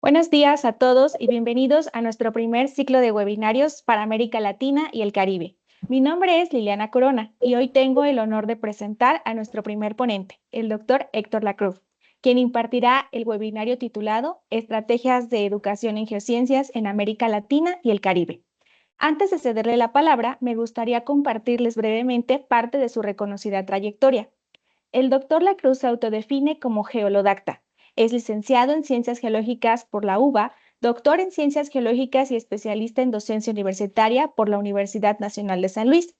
Buenos días a todos y bienvenidos a nuestro primer ciclo de webinarios para América Latina y el Caribe. Mi nombre es Liliana Corona y hoy tengo el honor de presentar a nuestro primer ponente, el doctor Héctor Lacruz, quien impartirá el webinario titulado Estrategias de Educación en Geociencias en América Latina y el Caribe. Antes de cederle la palabra, me gustaría compartirles brevemente parte de su reconocida trayectoria. El doctor Lacruz se autodefine como geolodacta. Es licenciado en Ciencias Geológicas por la UBA, doctor en Ciencias Geológicas y especialista en docencia universitaria por la Universidad Nacional de San Luis.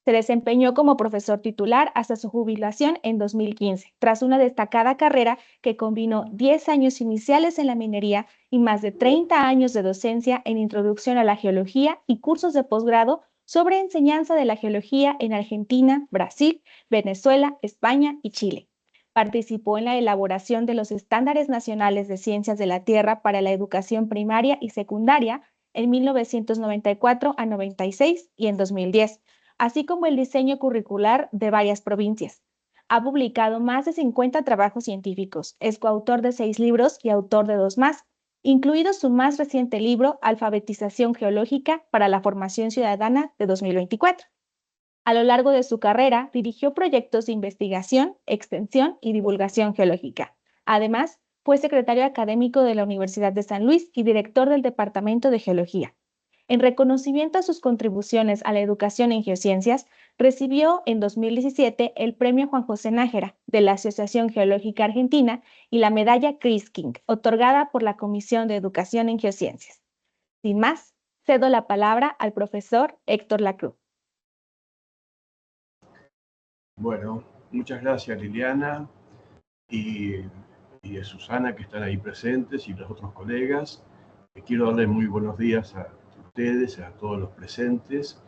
Se desempeñó como profesor titular hasta su jubilación en 2015, tras una destacada carrera que combinó 10 años iniciales en la minería y más de 30 años de docencia en introducción a la geología y cursos de posgrado sobre enseñanza de la geología en Argentina, Brasil, Venezuela, España y Chile. Participó en la elaboración de los estándares nacionales de ciencias de la Tierra para la educación primaria y secundaria en 1994 a 96 y en 2010, así como el diseño curricular de varias provincias. Ha publicado más de 50 trabajos científicos, es coautor de 6 libros y autor de 2 más, incluido su más reciente libro, Alfabetización Geológica para la Formación Ciudadana de 2024. A lo largo de su carrera, dirigió proyectos de investigación, extensión y divulgación geológica. Además, fue secretario académico de la Universidad de San Luis y director del Departamento de Geología. En reconocimiento a sus contribuciones a la educación en geociencias, recibió en 2017 el Premio Juan José Nájera de la Asociación Geológica Argentina y la Medalla Chris King, otorgada por la Comisión de Educación en Geociencias. Sin más, cedo la palabra al profesor Héctor Lacruz. Bueno, muchas gracias Liliana y, y a Susana que están ahí presentes y los otros colegas. Quiero darles muy buenos días a ustedes, a todos los presentes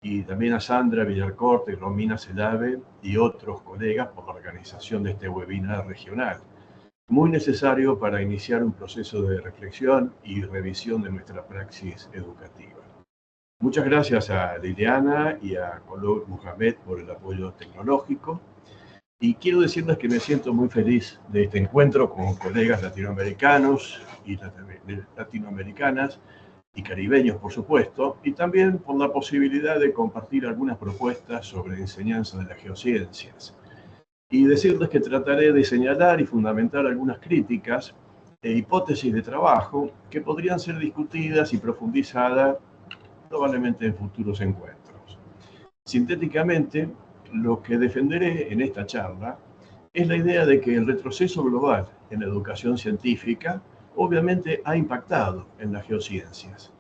y también a Sandra Villarcorte, Romina Celave y otros colegas por la organización de este webinar regional. Muy necesario para iniciar un proceso de reflexión y revisión de nuestra praxis educativa. Muchas gracias a Liliana y a Color Mohamed por el apoyo tecnológico. Y quiero decirles que me siento muy feliz de este encuentro con colegas latinoamericanos y latinoamericanas y caribeños, por supuesto, y también por la posibilidad de compartir algunas propuestas sobre enseñanza de las geociencias. Y decirles que trataré de señalar y fundamentar algunas críticas e hipótesis de trabajo que podrían ser discutidas y profundizadas probablemente en futuros encuentros. Sintéticamente, lo que defenderé en esta charla es la idea de que el retroceso global en la educación científica obviamente ha impactado en las geociencias.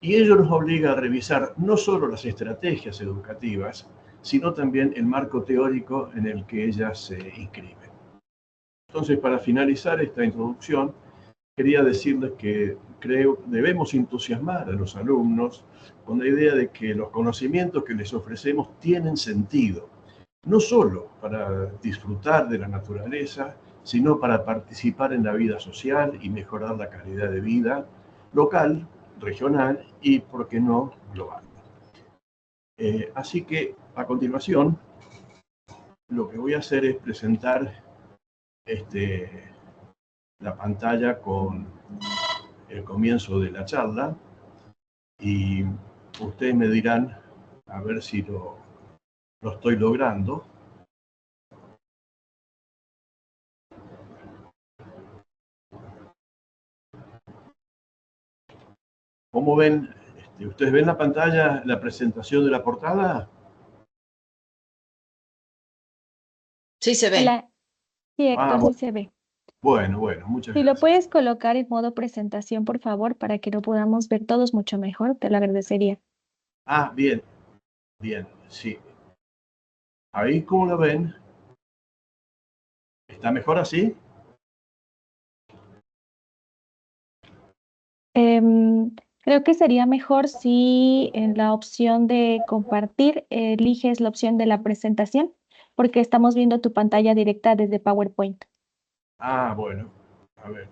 Y ello nos obliga a revisar no solo las estrategias educativas, sino también el marco teórico en el que ellas se inscriben. Entonces, para finalizar esta introducción, quería decirles que creo que debemos entusiasmar a los alumnos con la idea de que los conocimientos que les ofrecemos tienen sentido, no solo para disfrutar de la naturaleza, sino para participar en la vida social y mejorar la calidad de vida local, regional y, por qué no, global. Así que, a continuación, lo que voy a hacer es presentar la pantalla con el comienzo de la charla y ustedes me dirán a ver si lo estoy logrando. ¿Cómo ven? ¿Ustedes ven la pantalla, la presentación de la portada? Sí, se ve. Hola, sí, Héctor, sí se ve. Bueno, muchas Si lo gracias. puedes colocar en modo presentación, por favor, para que lo podamos ver todos mucho mejor, te lo agradecería. Ah, bien, sí. Ahí, ¿cómo lo ven? ¿Está mejor así? Creo que sería mejor si en la opción de compartir eliges la opción de la presentación, porque estamos viendo tu pantalla directa desde PowerPoint. Ah, bueno, a ver.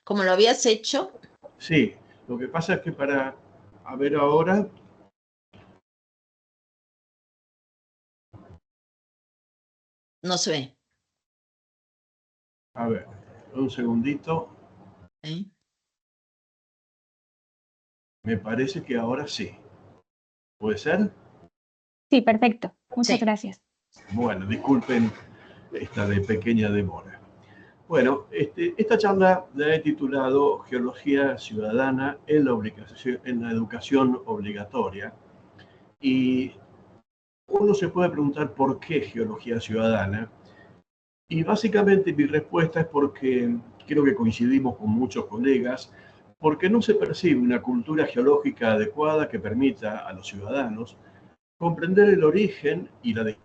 ¿Cómo lo habías hecho? Sí, lo que pasa es que para, a ver ahora, No se ve. a ver, un segundito, ¿Eh? me parece que ahora sí. ¿Puede ser? Sí, perfecto. Muchas Sí. gracias. Bueno, disculpen esta pequeña demora. Bueno, esta charla la he titulado Geología Ciudadana en la educación obligatoria. Y uno se puede preguntar por qué Geología Ciudadana. Y básicamente mi respuesta es porque creo que coincidimos con muchos colegas, porque no se percibe una cultura geológica adecuada que permita a los ciudadanos comprender el origen y la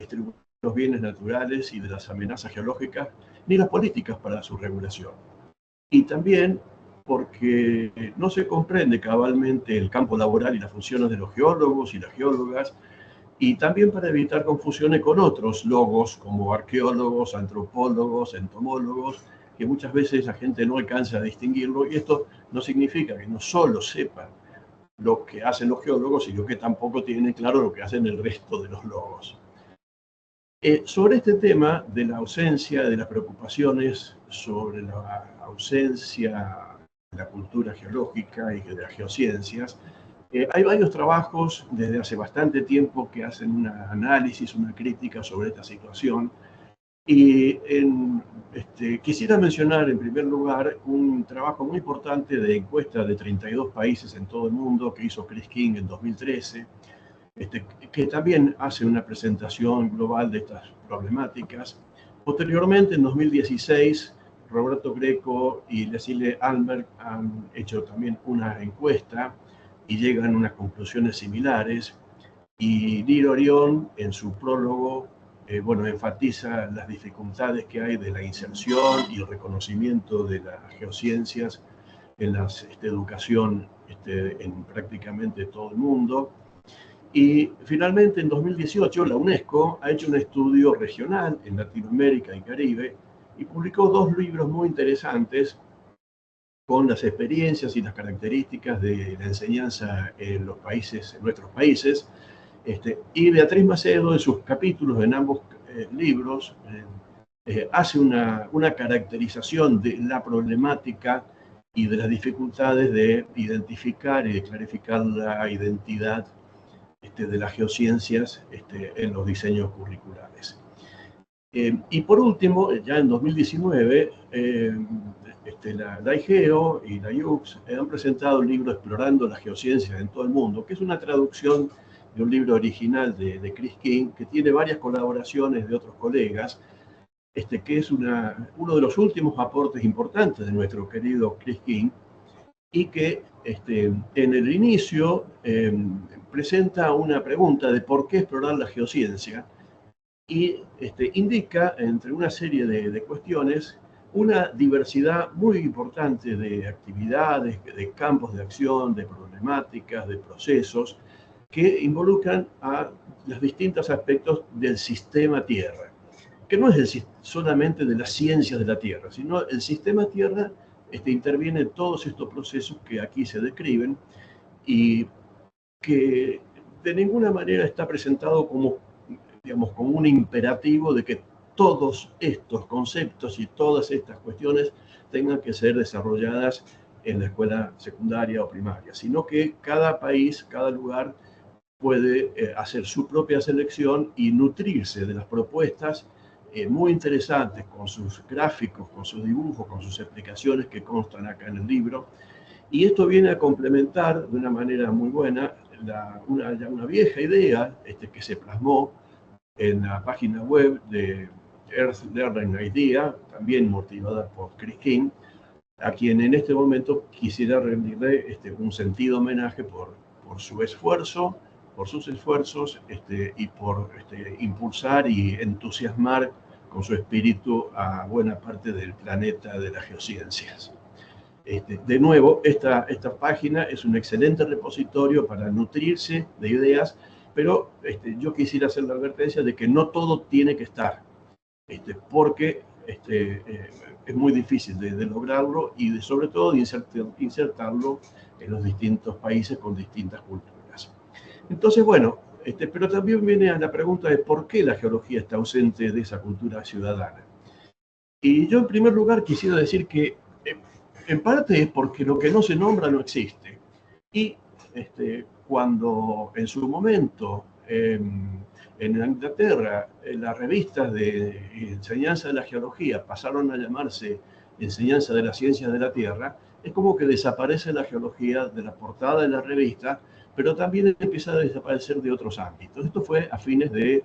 distribución de los bienes naturales y de las amenazas geológicas, ni las políticas para su regulación. Y también porque no se comprende cabalmente el campo laboral y las funciones de los geólogos y las geólogas, y también para evitar confusiones con otros logos como arqueólogos, antropólogos, entomólogos, que muchas veces la gente no alcanza a distinguirlo, y esto no significa que no solo sepan lo que hacen los geólogos, sino que tampoco tienen claro lo que hacen el resto de los logos. Sobre este tema de la ausencia, de las preocupaciones sobre la ausencia de la cultura geológica y de las geociencias, hay varios trabajos desde hace bastante tiempo que hacen un análisis, una crítica sobre esta situación. Y quisiera mencionar en primer lugar un trabajo muy importante de encuesta de 32 países en todo el mundo que hizo Chris King en 2013, que también hace una presentación global de estas problemáticas. Posteriormente, en 2016, Roberto Greco y Leslie Almberg han hecho también una encuesta y llegan a unas conclusiones similares. Y Neil Orion, en su prólogo, bueno, enfatiza las dificultades que hay de la inserción y el reconocimiento de las geociencias en la educación en prácticamente todo el mundo. Y finalmente, en 2018, la UNESCO ha hecho un estudio regional en Latinoamérica y Caribe y publicó 2 libros muy interesantes con las experiencias y las características de la enseñanza en los países, en nuestros países. Y Beatriz Macedo, en sus capítulos en ambos libros, hace una caracterización de la problemática y de las dificultades de identificar y de clarificar la identidad de las geociencias en los diseños curriculares. Y por último, ya en 2019, la IGEO y la IUCS han presentado el libro Explorando las geociencias en todo el mundo, que es una traducción de un libro original de Chris King, que tiene varias colaboraciones de otros colegas, que es uno de los últimos aportes importantes de nuestro querido Chris King, y que en el inicio presenta una pregunta de por qué explorar la geociencia y indica, entre una serie de cuestiones, una diversidad muy importante de actividades, de campos de acción, de problemáticas, de procesos que involucran a los distintos aspectos del sistema Tierra, que no es solamente de las ciencias de la Tierra, sino el sistema Tierra interviene en todos estos procesos que aquí se describen y que de ninguna manera está presentado como, digamos, como un imperativo de que todos estos conceptos y todas estas cuestiones tengan que ser desarrolladas en la escuela secundaria o primaria, sino que cada país, cada lugar puede hacer su propia selección y nutrirse de las propuestas muy interesantes con sus gráficos, con sus dibujos, con sus explicaciones que constan acá en el libro. Y esto viene a complementar de una manera muy buena una vieja idea que se plasmó en la página web de Earth Learning Idea, también motivada por Chris King, a quien en este momento quisiera rendirle un sentido homenaje por su esfuerzo, por sus esfuerzos y por impulsar y entusiasmar con su espíritu a buena parte del planeta de las geociencias. De nuevo, esta página es un excelente repositorio para nutrirse de ideas, pero yo quisiera hacer la advertencia de que no todo tiene que estar, porque es muy difícil de lograrlo y sobre todo de insertarlo en los distintos países con distintas culturas. Entonces, bueno, pero también viene a la pregunta de por qué la geología está ausente de esa cultura ciudadana. Y yo en primer lugar quisiera decir que en parte es porque lo que no se nombra no existe. Y cuando en su momento en Inglaterra las revistas de enseñanza de la geología pasaron a llamarse enseñanza de las ciencias de la Tierra, es como que desaparece la geología de la portada de la revista, pero también empieza a desaparecer de otros ámbitos. Esto fue a fines de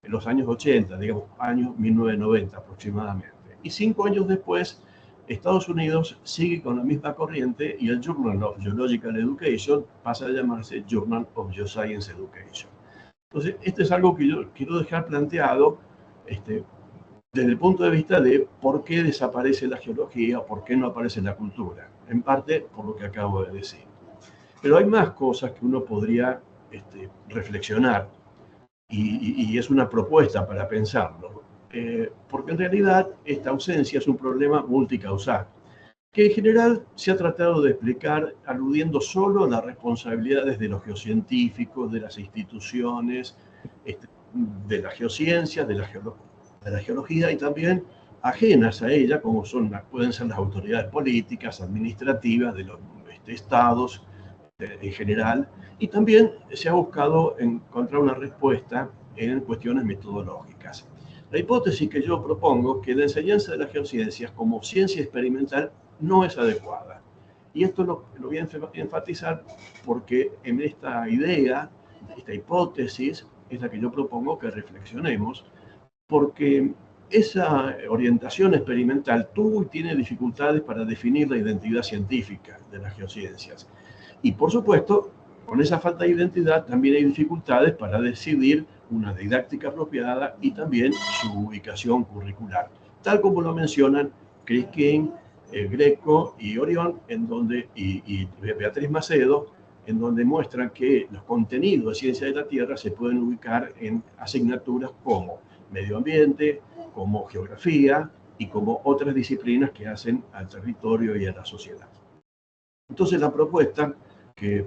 los años 80, digamos, años 1990 aproximadamente. Y 5 años después, Estados Unidos sigue con la misma corriente y el Journal of Geological Education pasa a llamarse Journal of Geoscience Education. Entonces, esto es algo que yo quiero dejar planteado desde el punto de vista de por qué desaparece la geología o por qué no aparece la cultura. En parte por lo que acabo de decir. Pero hay más cosas que uno podría reflexionar y es una propuesta para pensarlo. Porque en realidad esta ausencia es un problema multicausal, que en general se ha tratado de explicar aludiendo solo a las responsabilidades de los geocientíficos, de las instituciones, de las geociencias, de la geología y también ajenas a ella, como pueden ser las autoridades políticas, administrativas, de los estados en general, y también se ha buscado encontrar una respuesta en cuestiones metodológicas. La hipótesis que yo propongo es que la enseñanza de las geociencias como ciencia experimental no es adecuada. Y esto lo voy a enfatizar porque en esta idea, esta hipótesis, es la que yo propongo que reflexionemos, porque esa orientación experimental tuvo y tiene dificultades para definir la identidad científica de las geociencias. Y por supuesto, con esa falta de identidad también hay dificultades para decidir una didáctica apropiada y también su ubicación curricular, tal como lo mencionan Chris King, Greco y Orión, y Beatriz Macedo, en donde muestran que los contenidos de ciencia de la Tierra se pueden ubicar en asignaturas como medio ambiente, como geografía y como otras disciplinas que hacen al territorio y a la sociedad. Entonces la propuesta que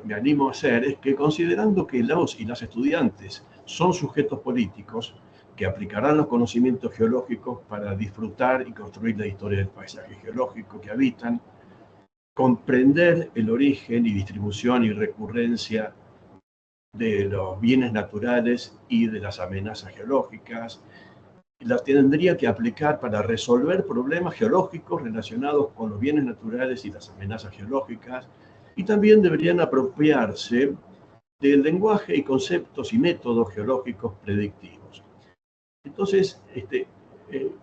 me animo a hacer es que, considerando que los y las estudiantes son sujetos políticos que aplicarán los conocimientos geológicos para disfrutar y construir la historia del paisaje geológico que habitan, comprender el origen y distribución y recurrencia de los bienes naturales y de las amenazas geológicas, las tendría que aplicar para resolver problemas geológicos relacionados con los bienes naturales y las amenazas geológicas, y también deberían apropiarse del lenguaje y conceptos y métodos geológicos predictivos. Entonces,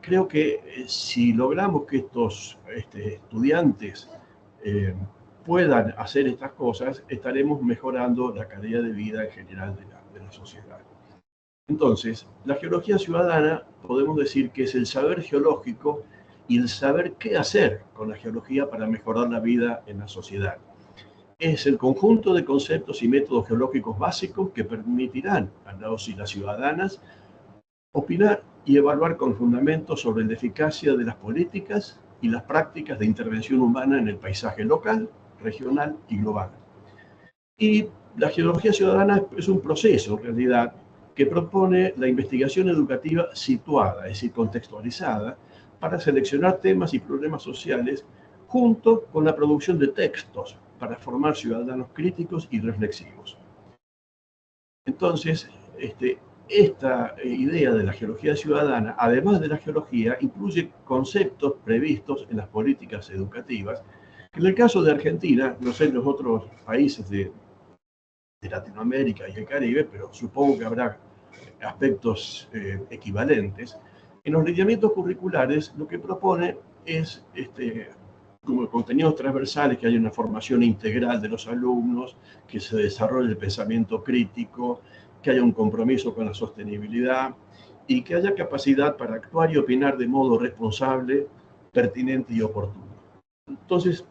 creo que si logramos que estos estudiantes puedan hacer estas cosas, estaremos mejorando la calidad de vida en general de la sociedad. Entonces, la geología ciudadana podemos decir que es el saber geológico y el saber qué hacer con la geología para mejorar la vida en la sociedad. Es el conjunto de conceptos y métodos geológicos básicos que permitirán a los y las ciudadanas opinar y evaluar con fundamentos sobre la eficacia de las políticas y las prácticas de intervención humana en el paisaje local, regional y global. Y la geología ciudadana es un proceso, en realidad, que propone la investigación educativa situada, es decir, contextualizada, para seleccionar temas y problemas sociales junto con la producción de textos para formar ciudadanos críticos y reflexivos. Entonces, esta idea de la geología ciudadana, además de la geología, incluye conceptos previstos en las políticas educativas. En el caso de Argentina, no sé en los otros países de Latinoamérica y el Caribe, pero supongo que habrá aspectos equivalentes. En los lineamientos curriculares lo que propone es, como contenidos transversales, que haya una formación integral de los alumnos, que se desarrolle el pensamiento crítico, que haya un compromiso con la sostenibilidad y que haya capacidad para actuar y opinar de modo responsable, pertinente y oportuno. Entonces,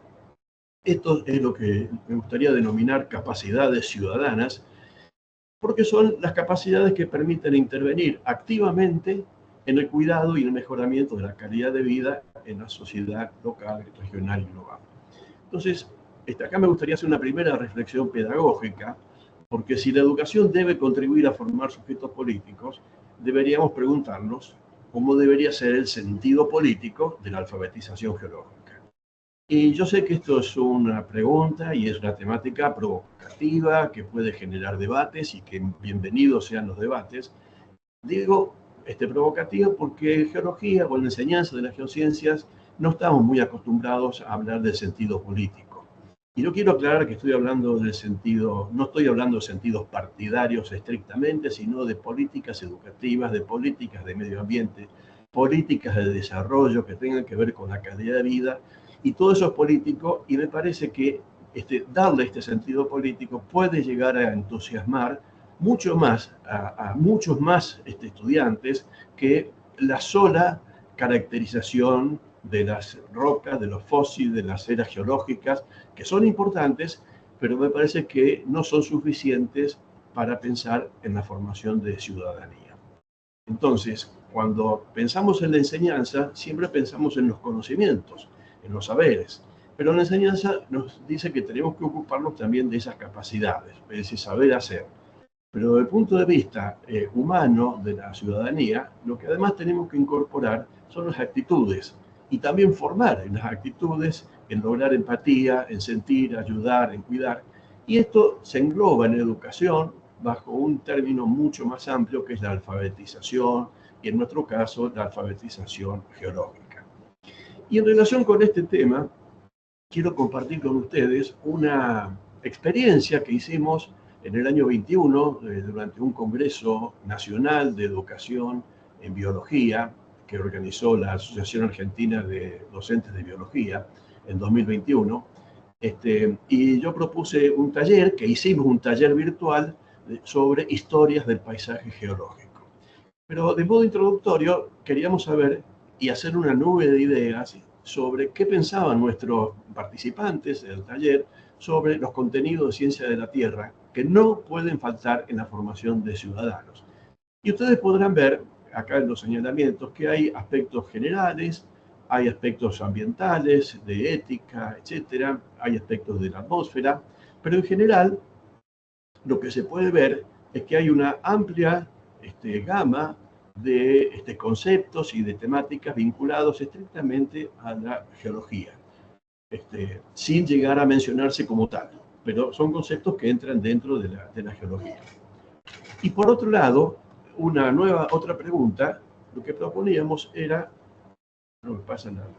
esto es lo que me gustaría denominar capacidades ciudadanas, porque son las capacidades que permiten intervenir activamente en el cuidado y el mejoramiento de la calidad de vida en la sociedad local, regional y global. Entonces, acá me gustaría hacer una primera reflexión pedagógica, porque si la educación debe contribuir a formar sujetos políticos, deberíamos preguntarnos cómo debería ser el sentido político de la alfabetización geológica. Y yo sé que esto es una pregunta y es una temática provocativa que puede generar debates y que bienvenidos sean los debates. Digo provocativa porque en geología o en la enseñanza de las geociencias no estamos muy acostumbrados a hablar del sentido político. Y yo quiero aclarar que estoy hablando del sentido, no estoy hablando de sentidos partidarios estrictamente, sino de políticas educativas, de políticas de medio ambiente, políticas de desarrollo que tengan que ver con la calidad de vida, y todo eso es político, y me parece que darle este sentido político puede llegar a entusiasmar mucho más a muchos más estudiantes que la sola caracterización de las rocas, de los fósiles, de las eras geológicas, que son importantes, pero me parece que no son suficientes para pensar en la formación de ciudadanía. Entonces, cuando pensamos en la enseñanza, siempre pensamos en los conocimientos, en los saberes, pero la enseñanza nos dice que tenemos que ocuparnos también de esas capacidades, es decir, saber hacer. Pero desde el punto de vista humano de la ciudadanía, lo que además tenemos que incorporar son las actitudes y también formar en las actitudes, en lograr empatía, en sentir, ayudar, en cuidar. Y esto se engloba en educación bajo un término mucho más amplio que es la alfabetización y en nuestro caso la alfabetización geológica. Y en relación con este tema, quiero compartir con ustedes una experiencia que hicimos en el año 21, durante un Congreso Nacional de Educación en Biología, que organizó la Asociación Argentina de Docentes de Biología en 2021, y yo propuse un taller, que hicimos un taller virtual sobre historias del paisaje geológico. Pero de modo introductorio queríamos saber y hacer una nube de ideas sobre qué pensaban nuestros participantes del taller sobre los contenidos de ciencia de la Tierra que no pueden faltar en la formación de ciudadanos. Y ustedes podrán ver acá en los señalamientos que hay aspectos generales, hay aspectos ambientales, de ética, etcétera, hay aspectos de la atmósfera, pero en general lo que se puede ver es que hay una amplia gama de conceptos y de temáticas vinculados estrictamente a la geología, sin llegar a mencionarse como tal, pero son conceptos que entran dentro de la geología. Y por otro lado, otra pregunta, lo que proponíamos era, no me pasa nada,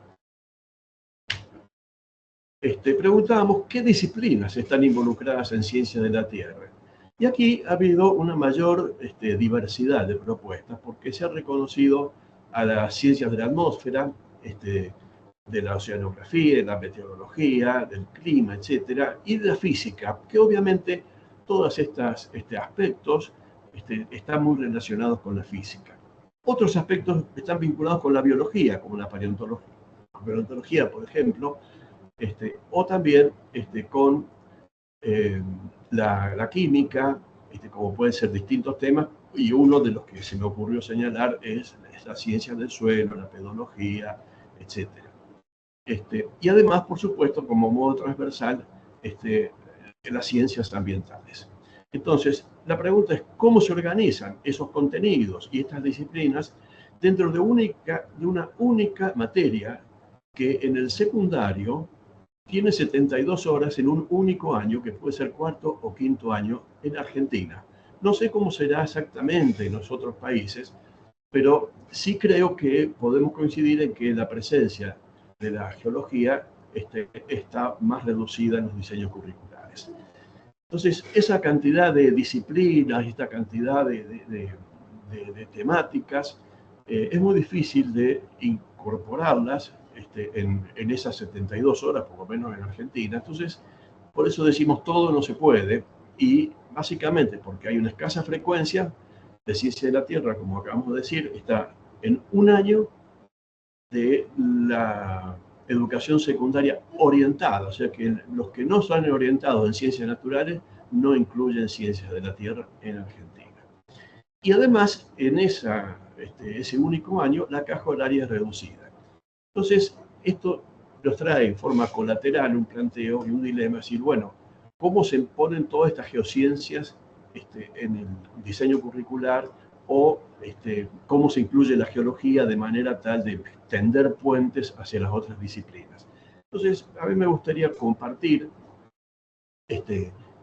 preguntábamos qué disciplinas están involucradas en ciencia de la Tierra. Y aquí ha habido una mayor diversidad de propuestas, porque se ha reconocido a las ciencias de la atmósfera, de la oceanografía, de la meteorología, del clima, etcétera, y de la física, que obviamente todos estos aspectos están muy relacionados con la física. Otros aspectos están vinculados con la biología, como la paleontología, por ejemplo, o también con la química, como pueden ser distintos temas, y uno de los que se me ocurrió señalar es la ciencia del suelo, la pedología, etc. Y además, por supuesto, como modo transversal, las ciencias ambientales. Entonces, la pregunta es cómo se organizan esos contenidos y estas disciplinas dentro de una única materia que en el secundario tiene 72 horas en un único año, que puede ser cuarto o quinto año en Argentina. No sé cómo será exactamente en los otros países, pero sí creo que podemos coincidir en que la presencia de la geología está más reducida en los diseños curriculares. Entonces, esa cantidad de disciplinas, esta cantidad de temáticas, es muy difícil de incorporarlas en esas 72 horas, por lo menos en Argentina. Entonces, por eso decimos todo no se puede, y básicamente porque hay una escasa frecuencia de ciencia de la Tierra, como acabamos de decir, está en un año de la educación secundaria orientada, o sea que los que no son orientados en ciencias naturales no incluyen ciencias de la Tierra en Argentina. Y además, en esa ese único año, la caja horaria es reducida. Entonces, esto nos trae en forma colateral un planteo y un dilema, es decir, bueno, ¿cómo se ponen todas estas geociencias en el diseño curricular o cómo se incluye la geología de manera tal de tender puentes hacia las otras disciplinas? Entonces, a mí me gustaría compartir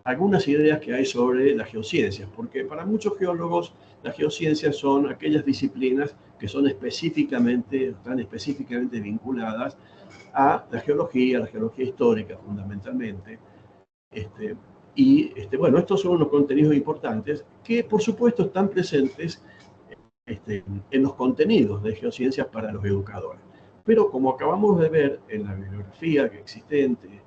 algunas ideas que hay sobre las geociencias, porque para muchos geólogos las geociencias son aquellas disciplinas que son están específicamente vinculadas a la geología histórica fundamentalmente. Bueno, estos son unos contenidos importantes que por supuesto están presentes en los contenidos de geociencias para los educadores. Pero como acabamos de ver en la bibliografía que existente,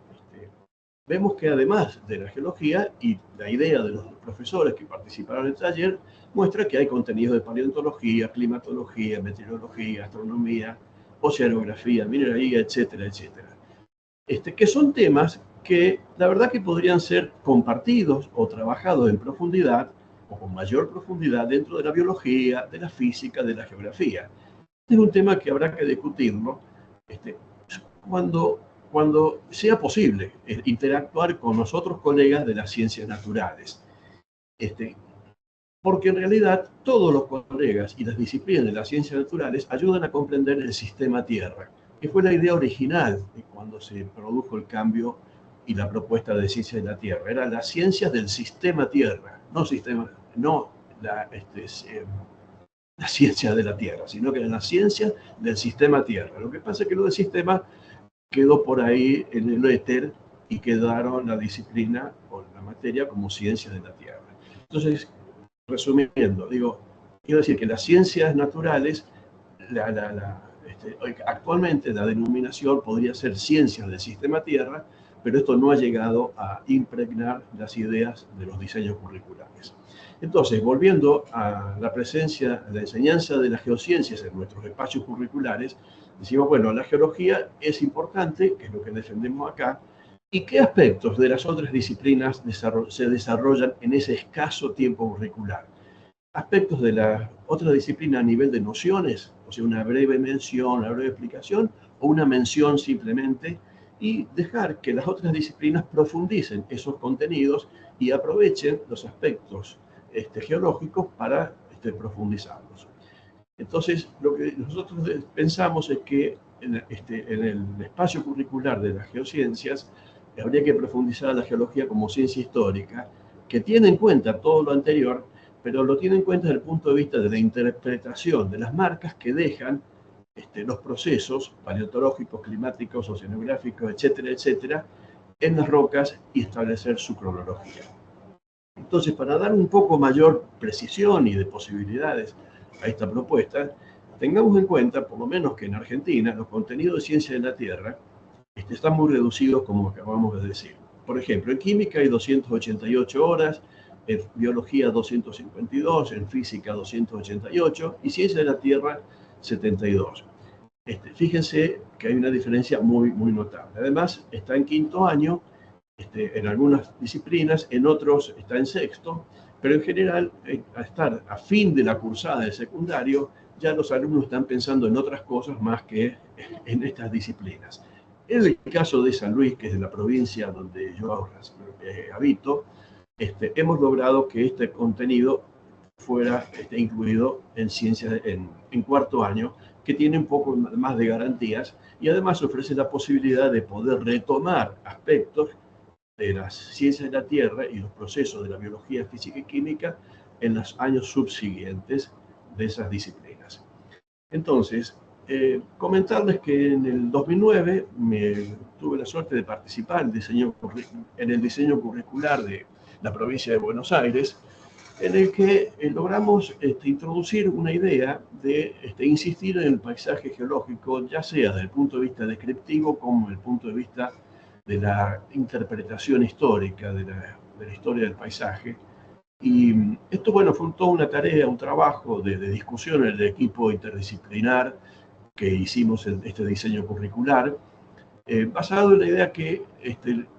vemos que además de la geología y la idea de los profesores que participaron en el taller, muestra que hay contenidos de paleontología, climatología, meteorología, astronomía, oceanografía, mineralogía, etcétera, etcétera. Que son temas que la verdad que podrían ser compartidos o trabajados en profundidad o con mayor profundidad dentro de la biología, de la física, de la geografía. Este es un tema que habrá que discutirlo cuando sea posible interactuar con los otros colegas de las ciencias naturales. Porque en realidad todos los colegas y las disciplinas de las ciencias naturales ayudan a comprender el sistema Tierra, que fue la idea original de cuando se produjo el cambio y la propuesta de ciencias de la Tierra. Eran las ciencias del sistema Tierra, no la ciencia de la Tierra, sino que eran las ciencias del sistema Tierra. Lo que pasa es que lo del sistema quedó por ahí en el éter y quedaron la disciplina o la materia como ciencias de la Tierra. Entonces, resumiendo, quiero decir que las ciencias naturales, actualmente la denominación podría ser ciencias del sistema Tierra, pero esto no ha llegado a impregnar las ideas de los diseños curriculares. Entonces, volviendo a la presencia, la enseñanza de las geociencias en nuestros espacios curriculares, decimos, bueno, la geología es importante, que es lo que defendemos acá, ¿y qué aspectos de las otras disciplinas se desarrollan en ese escaso tiempo curricular? Aspectos de la otra disciplina a nivel de nociones, o sea, una breve mención, una breve explicación, o una mención simplemente, y dejar que las otras disciplinas profundicen esos contenidos y aprovechen los aspectos geológicos para profundizarlos. Entonces, lo que nosotros pensamos es que en el espacio curricular de las geociencias habría que profundizar la geología como ciencia histórica, que tiene en cuenta todo lo anterior, pero lo tiene en cuenta desde el punto de vista de la interpretación de las marcas que dejan los procesos paleontológicos, climáticos, oceanográficos, etcétera, etcétera, en las rocas y establecer su cronología. Entonces, para dar un poco mayor precisión y de posibilidades a esta propuesta, tengamos en cuenta, por lo menos que en Argentina, los contenidos de ciencia de la Tierra están muy reducidos, como acabamos de decir. Por ejemplo, en química hay 288 horas, en biología 252, en física 288 y ciencia de la Tierra 72. Fíjense que hay una diferencia muy, muy notable. Además, está en quinto año, en algunas disciplinas, en otros está en sexto, pero en general, al estar a fin de la cursada del secundario, ya los alumnos están pensando en otras cosas más que en estas disciplinas. En el caso de San Luis, que es de la provincia donde yo habito, hemos logrado que este contenido fuera incluido en ciencias en cuarto año, que tiene un poco más de garantías y además ofrece la posibilidad de poder retomar aspectos de las ciencias de la Tierra y los procesos de la biología, física y química en los años subsiguientes de esas disciplinas. Entonces, comentarles que en el 2009 tuve la suerte de participar en el diseño curricular de la provincia de Buenos Aires, en el que logramos introducir una idea de insistir en el paisaje geológico, ya sea desde el punto de vista descriptivo como desde el punto de vista de la interpretación histórica de la historia del paisaje. Y esto, bueno, fue toda una tarea, un trabajo de discusión en el equipo interdisciplinar que hicimos en este diseño curricular, basado en la idea que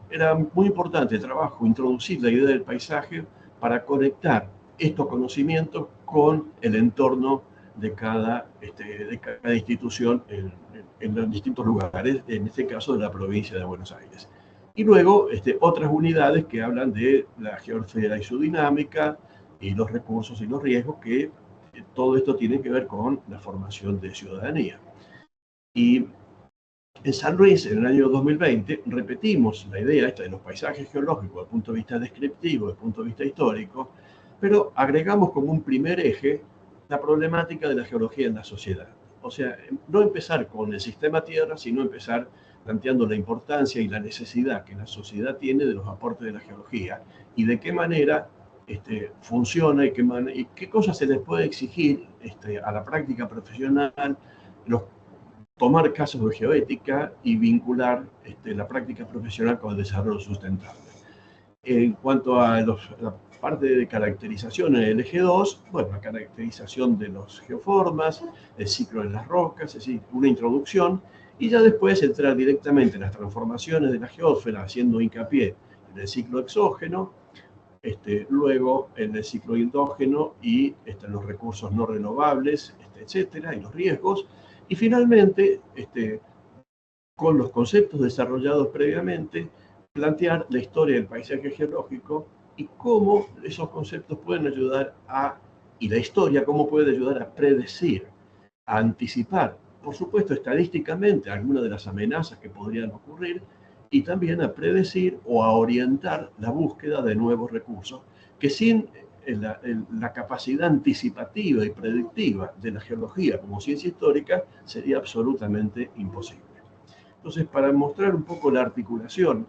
era muy importante el trabajo, introducir la idea del paisaje para conectar estos conocimientos con el entorno de cada institución en los distintos lugares, en este caso de la provincia de Buenos Aires. Y luego otras unidades que hablan de la geosfera y su dinámica, y los recursos y los riesgos, que todo esto tiene que ver con la formación de ciudadanía. Y en San Luis, en el año 2020, repetimos la idea esta de los paisajes geológicos desde el punto de vista descriptivo, desde el punto de vista histórico, pero agregamos como un primer eje la problemática de la geología en la sociedad. O sea, no empezar con el sistema Tierra, sino empezar planteando la importancia y la necesidad que la sociedad tiene de los aportes de la geología y de qué manera funciona y qué cosas se les puede exigir a la práctica profesional, tomar casos de geoética y vincular la práctica profesional con el desarrollo sustentable. En cuanto a la parte de caracterización en el eje 2, bueno, la caracterización de los geoformas, el ciclo de las rocas, es decir, una introducción, y ya después entrar directamente en las transformaciones de la geósfera, haciendo hincapié en el ciclo exógeno, luego en el ciclo endógeno y en los recursos no renovables, etcétera, y los riesgos, y finalmente, con los conceptos desarrollados previamente, plantear la historia del paisaje geológico y cómo esos conceptos pueden ayudar y la historia, cómo puede ayudar a predecir, a anticipar, por supuesto, estadísticamente, algunas de las amenazas que podrían ocurrir, y también a predecir o a orientar la búsqueda de nuevos recursos, que sin la capacidad anticipativa y predictiva de la geología como ciencia histórica sería absolutamente imposible. Entonces, para mostrar un poco la articulación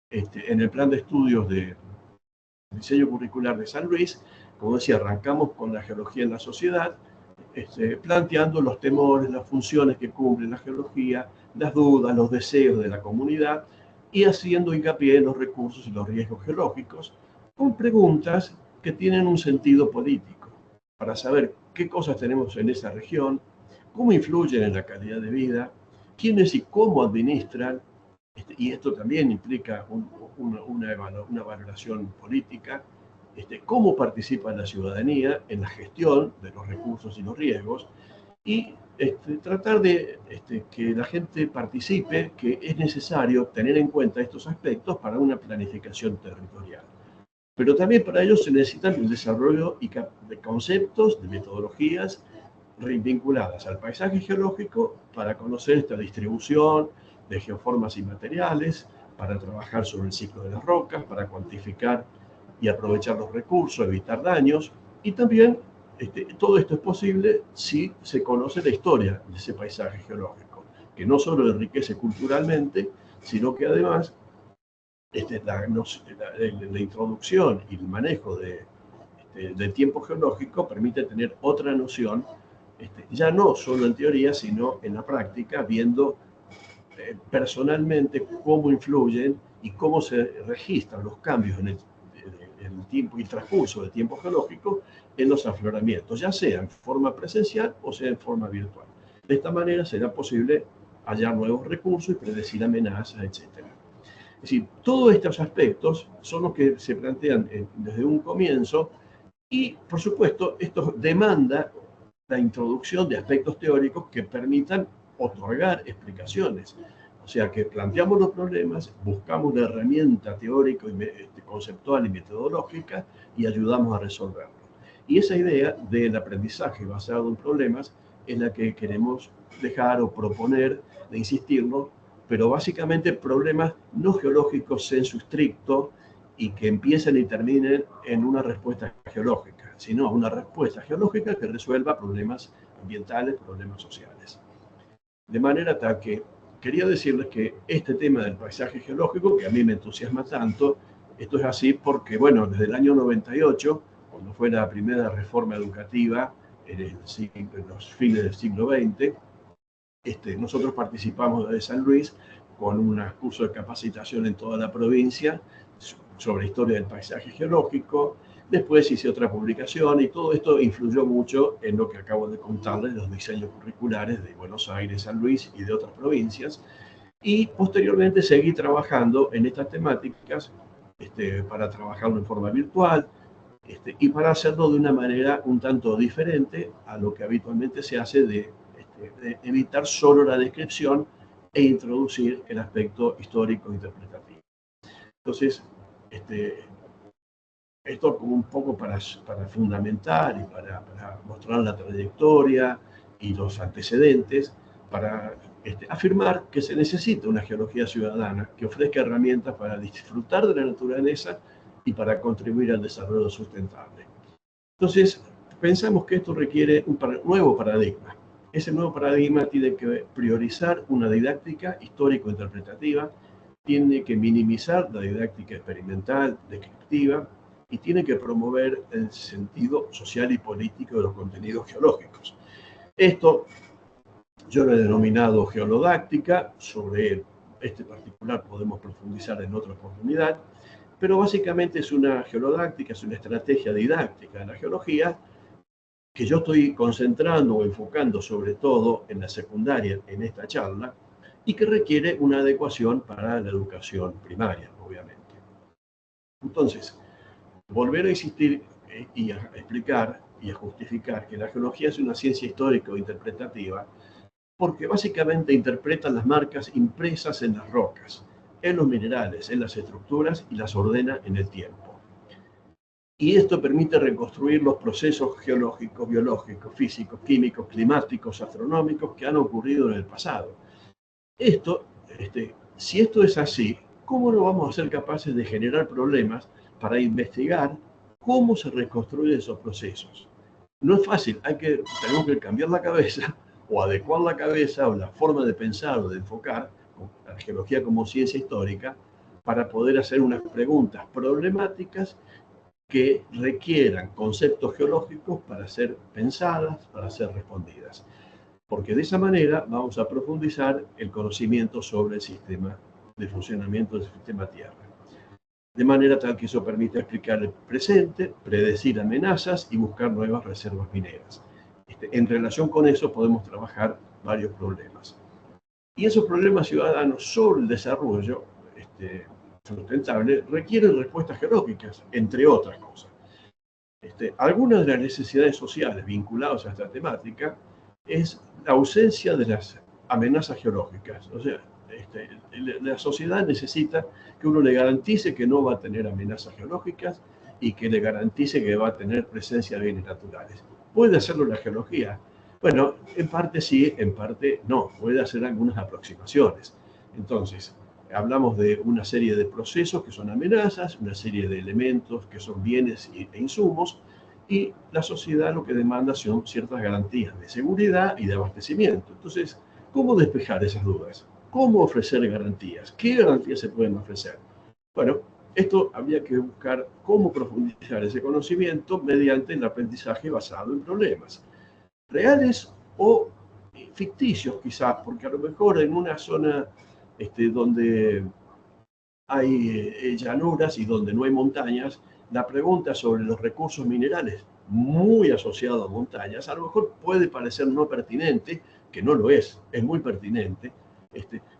en el plan de estudios de diseño curricular de San Luis, como decía, arrancamos con la geología en la sociedad, planteando los temores, las funciones que cumple la geología, las dudas, los deseos de la comunidad, y haciendo hincapié en los recursos y los riesgos geológicos, con preguntas que tienen un sentido político, para saber qué cosas tenemos en esa región, cómo influyen en la calidad de vida, quiénes y cómo administran, y esto también implica una valoración política, cómo participa la ciudadanía en la gestión de los recursos y los riesgos, y tratar de que la gente participe, que es necesario tener en cuenta estos aspectos para una planificación territorial. Pero también para ello se necesita el desarrollo de conceptos, de metodologías vinculadas al paisaje geológico para conocer esta distribución de geoformas y materiales, para trabajar sobre el ciclo de las rocas, para cuantificar y aprovechar los recursos, evitar daños, y también todo esto es posible si se conoce la historia de ese paisaje geológico, que no solo enriquece culturalmente, sino que además la introducción y el manejo del tiempo geológico permite tener otra noción, ya no solo en teoría, sino en la práctica, viendo personalmente cómo influyen y cómo se registran los cambios en el tiempo y transcurso del tiempo geológico en los afloramientos, ya sea en forma presencial o sea en forma virtual. De esta manera será posible hallar nuevos recursos y predecir amenazas, etc. Es decir, todos estos aspectos son los que se plantean desde un comienzo y, por supuesto, esto demanda la introducción de aspectos teóricos que permitan otorgar explicaciones. O sea, que planteamos los problemas, buscamos la herramienta teórica, conceptual y metodológica y ayudamos a resolverlos. Y esa idea del aprendizaje basado en problemas es la que queremos dejar o proponer, de insistirnos, pero básicamente problemas no geológicos en su estricto y que empiecen y terminen en una respuesta geológica, sino una respuesta geológica que resuelva problemas ambientales, problemas sociales. De manera tal que quería decirles que este tema del paisaje geológico, que a mí me entusiasma tanto, esto es así porque, bueno, desde el año 98, cuando fue la primera reforma educativa en los fines del siglo XX, nosotros participamos de San Luis con un curso de capacitación en toda la provincia sobre historia del paisaje geológico. Después hice otra publicación y todo esto influyó mucho en lo que acabo de contarles, los diseños curriculares de Buenos Aires, San Luis y de otras provincias. Y posteriormente seguí trabajando en estas temáticas para trabajarlo en forma virtual, y para hacerlo de una manera un tanto diferente a lo que habitualmente se hace de evitar solo la descripción e introducir el aspecto histórico interpretativo. Entonces, esto como un poco para fundamentar y para mostrar la trayectoria y los antecedentes, para afirmar que se necesita una geología ciudadana que ofrezca herramientas para disfrutar de la naturaleza y para contribuir al desarrollo sustentable. Entonces, pensamos que esto requiere un nuevo paradigma. Ese nuevo paradigma tiene que priorizar una didáctica histórico-interpretativa, tiene que minimizar la didáctica experimental, descriptiva, y tiene que promover el sentido social y político de los contenidos geológicos. Esto yo lo he denominado geolodáctica, sobre este particular podemos profundizar en otra oportunidad, pero básicamente es una geolodáctica, es una estrategia didáctica de la geología que yo estoy concentrando o enfocando sobre todo en la secundaria en esta charla y que requiere una adecuación para la educación primaria, obviamente. Entonces, volver a insistir y a explicar y a justificar que la geología es una ciencia histórica o interpretativa porque básicamente interpreta las marcas impresas en las rocas, en los minerales, en las estructuras y las ordena en el tiempo. Y esto permite reconstruir los procesos geológicos, biológicos, físicos, químicos, climáticos, astronómicos que han ocurrido en el pasado. Si esto es así, ¿cómo no vamos a ser capaces de generar problemas para investigar cómo se reconstruyen esos procesos? No es fácil, tenemos que cambiar la cabeza o adecuar la cabeza o la forma de pensar o de enfocar la geología como ciencia histórica para poder hacer unas preguntas problemáticas que requieran conceptos geológicos para ser pensadas, para ser respondidas. Porque de esa manera vamos a profundizar el conocimiento sobre el sistema de funcionamiento del sistema Tierra. De manera tal que eso permite explicar el presente, predecir amenazas y buscar nuevas reservas mineras. En relación con eso podemos trabajar varios problemas. Y esos problemas ciudadanos sobre el desarrollo sustentable requieren respuestas geológicas, entre otras cosas. Algunas de las necesidades sociales vinculadas a esta temática es la ausencia de las amenazas geológicas. O sea, la sociedad necesita que uno le garantice que no va a tener amenazas geológicas y que le garantice que va a tener presencia de bienes naturales. ¿Puede hacerlo la geología? Bueno, en parte sí, en parte no. Puede hacer algunas aproximaciones. Entonces, hablamos de una serie de procesos que son amenazas, una serie de elementos que son bienes e insumos, y la sociedad lo que demanda son ciertas garantías de seguridad y de abastecimiento. Entonces, ¿cómo despejar esas dudas? ¿Cómo ofrecer garantías? ¿Qué garantías se pueden ofrecer? Bueno, esto habría que buscar cómo profundizar ese conocimiento mediante el aprendizaje basado en problemas reales o ficticios quizás, porque a lo mejor en una zona donde hay llanuras y donde no hay montañas, la pregunta sobre los recursos minerales muy asociado a montañas, a lo mejor puede parecer no pertinente, que no lo es muy pertinente,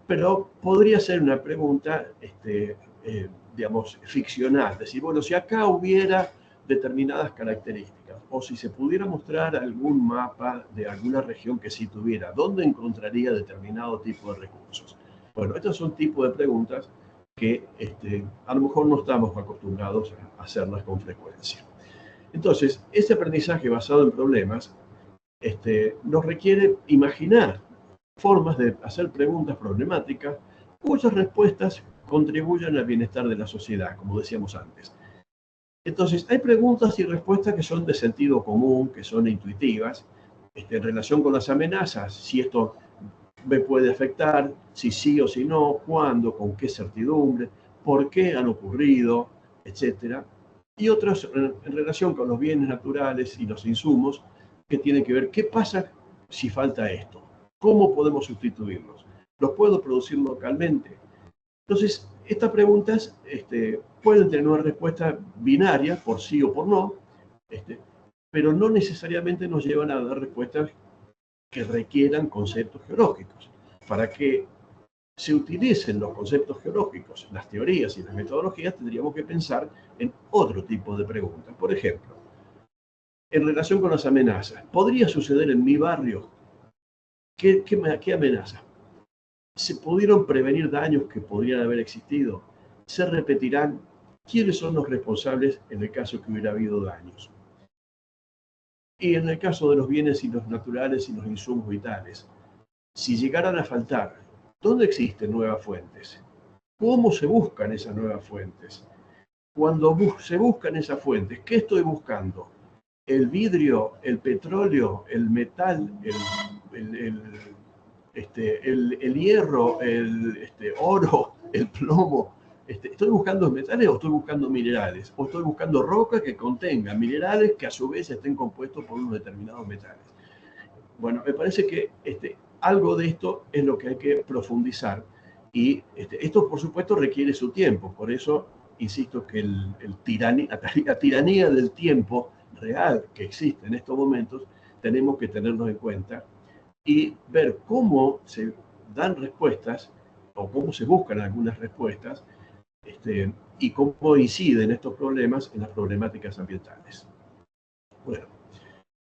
pero podría ser una pregunta, digamos, ficcional, es decir, bueno, si acá hubiera determinadas características, o si se pudiera mostrar algún mapa de alguna región que sí tuviera, ¿dónde encontraría determinado tipo de recursos? Bueno, estos son tipos de preguntas que a lo mejor no estamos acostumbrados a hacerlas con frecuencia. Entonces, ese aprendizaje basado en problemas nos requiere imaginar formas de hacer preguntas problemáticas cuyas respuestas contribuyan al bienestar de la sociedad, como decíamos antes. Entonces, hay preguntas y respuestas que son de sentido común, que son intuitivas, en relación con las amenazas, si esto me puede afectar, si sí o si no, cuándo, con qué certidumbre, por qué han ocurrido, etcétera. Y otras en relación con los bienes naturales y los insumos, que tienen que ver qué pasa si falta esto, cómo podemos sustituirlos, los puedo producir localmente. Entonces, estas preguntas pueden tener una respuesta binaria, por sí o por no, pero no necesariamente nos llevan a dar respuestas que requieran conceptos geológicos. Para que se utilicen los conceptos geológicos, las teorías y las metodologías, tendríamos que pensar en otro tipo de preguntas. Por ejemplo, en relación con las amenazas, ¿podría suceder en mi barrio? ¿Qué amenazas? ¿Se pudieron prevenir daños que podrían haber existido? ¿Se repetirán? ¿Quiénes son los responsables en el caso que hubiera habido daños? Y en el caso de los bienes y los naturales y los insumos vitales, si llegaran a faltar, ¿dónde existen nuevas fuentes? ¿Cómo se buscan esas nuevas fuentes? Cuando se buscan esas fuentes, ¿qué estoy buscando? ¿El vidrio, el petróleo, el metal, el hierro, el oro, el plomo? ¿Estoy buscando metales o estoy buscando minerales? ¿O estoy buscando roca que contenga minerales que a su vez estén compuestos por unos determinados metales? Bueno, me parece que algo de esto es lo que hay que profundizar. Y esto, por supuesto, requiere su tiempo. Por eso, insisto que la tiranía del tiempo real que existe en estos momentos, tenemos que tenerlo en cuenta y ver cómo se dan respuestas o cómo se buscan algunas respuestas y cómo inciden estos problemas en las problemáticas ambientales. Bueno,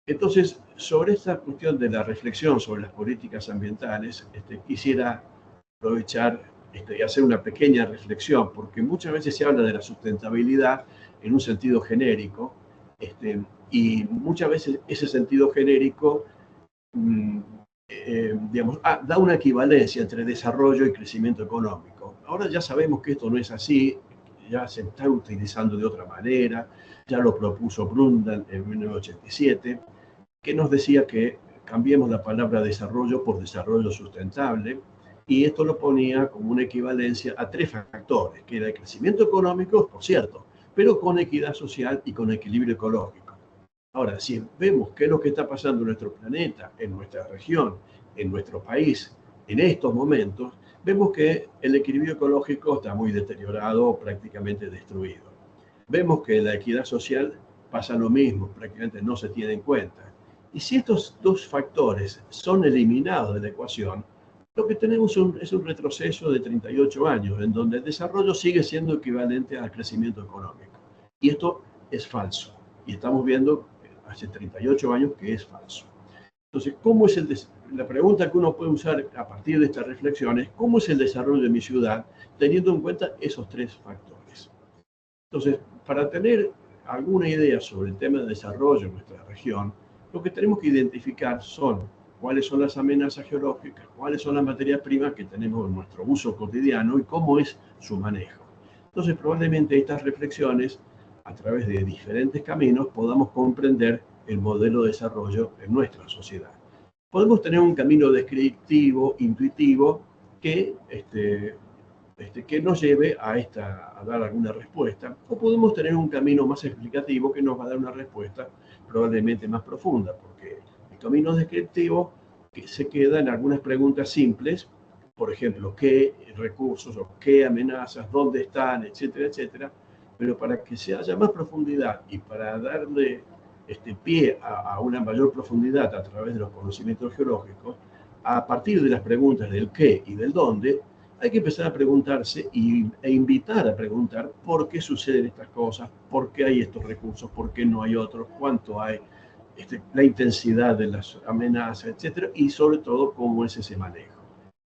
entonces, sobre esta cuestión de la reflexión sobre las políticas ambientales, quisiera aprovechar y hacer una pequeña reflexión, porque muchas veces se habla de la sustentabilidad en un sentido genérico, y muchas veces ese sentido genérico digamos, da una equivalencia entre desarrollo y crecimiento económico. Ahora ya sabemos que esto no es así, ya se está utilizando de otra manera, ya lo propuso Brundtland en 1987, que nos decía que cambiemos la palabra desarrollo por desarrollo sustentable, y esto lo ponía como una equivalencia a tres factores, que era el crecimiento económico, por cierto, pero con equidad social y con equilibrio ecológico. Ahora, si vemos qué es lo que está pasando en nuestro planeta, en nuestra región, en nuestro país, en estos momentos, vemos que el equilibrio ecológico está muy deteriorado, prácticamente destruido. Vemos que la equidad social pasa lo mismo, prácticamente no se tiene en cuenta. Y si estos dos factores son eliminados de la ecuación, lo que tenemos es un retroceso de 38 años, en donde el desarrollo sigue siendo equivalente al crecimiento económico. Y esto es falso. Y estamos viendo hace 38 años que es falso. Entonces, la pregunta que uno puede usar a partir de estas reflexiones, ¿cómo es el desarrollo de mi ciudad teniendo en cuenta esos tres factores? Entonces, para tener alguna idea sobre el tema de desarrollo en nuestra región, lo que tenemos que identificar son cuáles son las amenazas geológicas, cuáles son las materias primas que tenemos en nuestro uso cotidiano y cómo es su manejo. Entonces, probablemente estas reflexiones, a través de diferentes caminos, podamos comprender el modelo de desarrollo en nuestra sociedad. Podemos tener un camino descriptivo, intuitivo, que nos lleve a dar alguna respuesta, o podemos tener un camino más explicativo que nos va a dar una respuesta probablemente más profunda, porque el camino descriptivo que se queda en algunas preguntas simples, por ejemplo, qué recursos o qué amenazas, dónde están, etcétera, etcétera, pero para que se haya más profundidad y para darle pie a una mayor profundidad a través de los conocimientos geológicos, a partir de las preguntas del qué y del dónde, hay que empezar a preguntarse e invitar a preguntar por qué suceden estas cosas, por qué hay estos recursos, por qué no hay otros, cuánto hay, la intensidad de las amenazas, etcétera, y sobre todo cómo es ese manejo.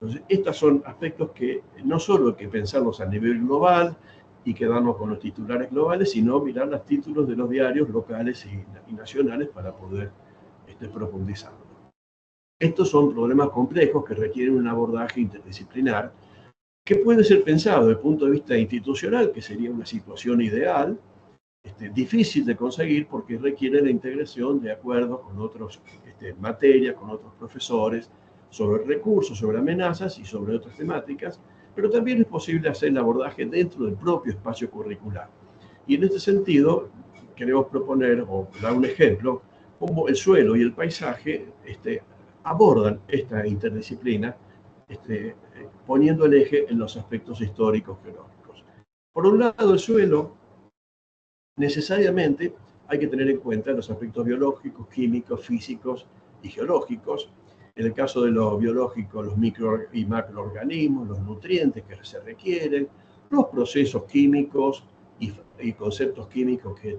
Entonces, estos son aspectos que no solo hay que pensarlos a nivel global y quedarnos con los titulares globales, sino mirar los títulos de los diarios locales y nacionales para poder profundizarlo. Estos son problemas complejos que requieren un abordaje interdisciplinar que puede ser pensado desde el punto de vista institucional, que sería una situación ideal, difícil de conseguir porque requiere la integración de acuerdos con otras materias, con otros profesores, sobre recursos, sobre amenazas y sobre otras temáticas, pero también es posible hacer el abordaje dentro del propio espacio curricular. Y en este sentido, queremos proponer o dar un ejemplo, cómo el suelo y el paisaje abordan esta interdisciplina, poniendo el eje en los aspectos históricos geológicos. Por un lado, el suelo, necesariamente hay que tener en cuenta los aspectos biológicos, químicos, físicos y geológicos, En el caso de lo biológico, los micro y macroorganismos, los nutrientes que se requieren, los procesos químicos y conceptos químicos que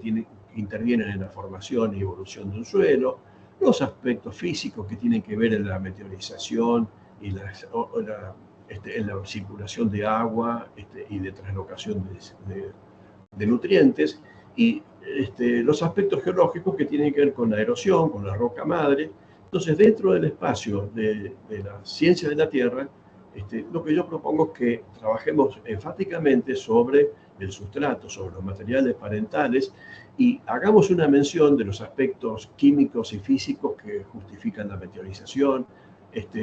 intervienen en la formación y evolución de un suelo, los aspectos físicos que tienen que ver en la meteorización y en la circulación de agua y de translocación de nutrientes, y los aspectos geológicos que tienen que ver con la erosión, con la roca madre. Entonces, dentro del espacio de la ciencia de la Tierra, lo que yo propongo es que trabajemos enfáticamente sobre el sustrato, sobre los materiales parentales, y hagamos una mención de los aspectos químicos y físicos que justifican la meteorización,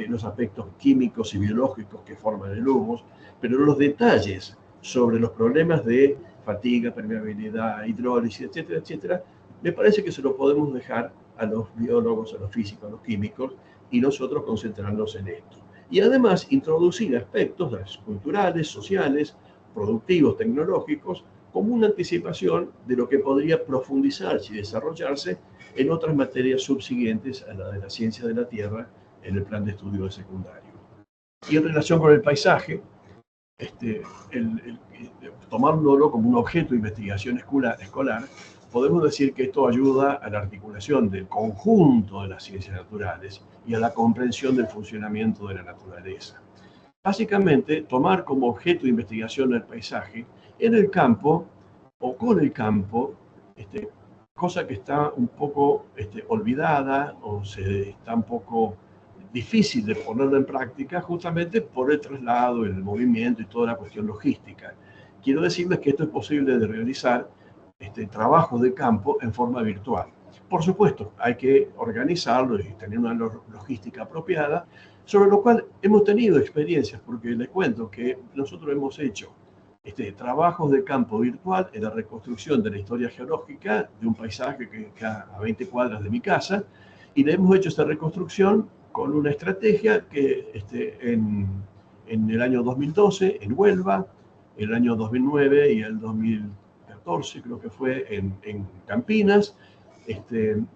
los aspectos químicos y biológicos que forman el humus, pero los detalles sobre los problemas de fatiga, permeabilidad, hidrólisis, etcétera, etcétera, me parece que se lo podemos dejar a los biólogos, a los físicos, a los químicos, y nosotros concentrarnos en esto. Y además introducir aspectos culturales, sociales, productivos, tecnológicos, como una anticipación de lo que podría profundizarse y desarrollarse en otras materias subsiguientes a la de la ciencia de la Tierra en el plan de estudio de secundario. Y en relación con el paisaje, tomándolo como un objeto de investigación escolar, podemos decir que esto ayuda a la articulación del conjunto de las ciencias naturales y a la comprensión del funcionamiento de la naturaleza. Básicamente, tomar como objeto de investigación el paisaje en el campo o con el campo, cosa que está un poco olvidada o está un poco difícil de ponerlo en práctica justamente por el traslado, el movimiento y toda la cuestión logística. Quiero decirles que esto es posible de realizar trabajos de campo en forma virtual. Por supuesto, hay que organizarlo y tener una logística apropiada, sobre lo cual hemos tenido experiencias, porque les cuento que nosotros hemos hecho trabajos de campo virtual en la reconstrucción de la historia geológica de un paisaje que queda a 20 cuadras de mi casa, y le hemos hecho esta reconstrucción con una estrategia que en el año 2012 en Huelva, el año 2009 y el 2014 creo que fue en Campinas,